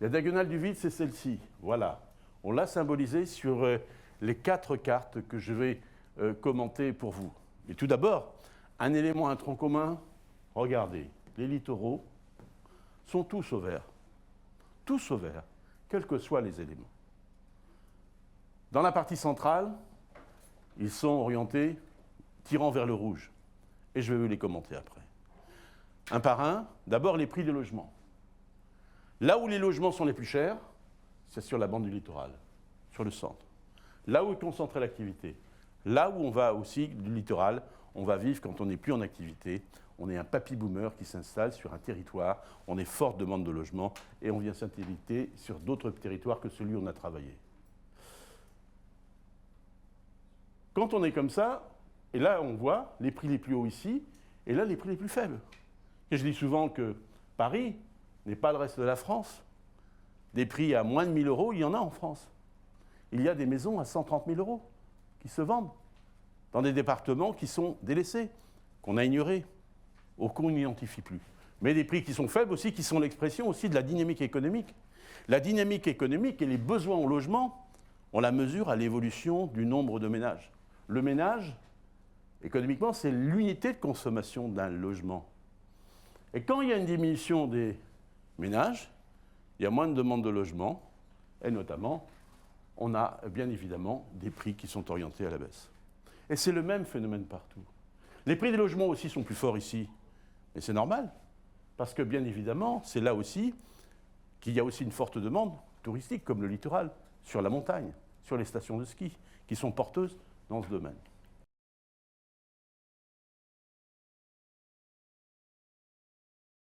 La diagonale du vide, c'est celle-ci. Voilà. On l'a symbolisée sur les 4 cartes que je vais commenter pour vous. Et tout d'abord, un élément, un tronc commun. Regardez, les littoraux sont tous au vert. Tous au vert, quels que soient les éléments. Dans la partie centrale, ils sont orientés, tirant vers le rouge. Et je vais vous les commenter après. Un par un, d'abord les prix des logements. Là où les logements sont les plus chers, c'est sur la bande du littoral, sur le centre. Là où est concentrée l'activité. Là où on va aussi, du littoral, on va vivre quand on n'est plus en activité. On est un papy-boomer qui s'installe sur un territoire, on est forte demande de logement et on vient s'intéresser sur d'autres territoires que celui où on a travaillé. Quand on est comme ça, et là on voit les prix les plus hauts ici, et là les prix les plus faibles. Et je dis souvent que Paris n'est pas le reste de la France. Des prix à moins de 1 000 €, il y en a en France. Il y a des maisons à 130 000 € qui se vendent dans des départements qui sont délaissés, qu'on a ignorés, ou qu'on n'identifie plus. Mais des prix qui sont faibles aussi, qui sont l'expression aussi de la dynamique économique. La dynamique économique et les besoins en logement, on la mesure à l'évolution du nombre de ménages. Le ménage, économiquement, c'est l'unité de consommation d'un logement. Et quand il y a une diminution des ménages, il y a moins de demandes de logement, et notamment, on a bien évidemment des prix qui sont orientés à la baisse. Et c'est le même phénomène partout. Les prix des logements aussi sont plus forts ici, et c'est normal, parce que bien évidemment, c'est là aussi qu'il y a aussi une forte demande touristique, comme le littoral, sur la montagne, sur les stations de ski, qui sont porteuses dans ce domaine.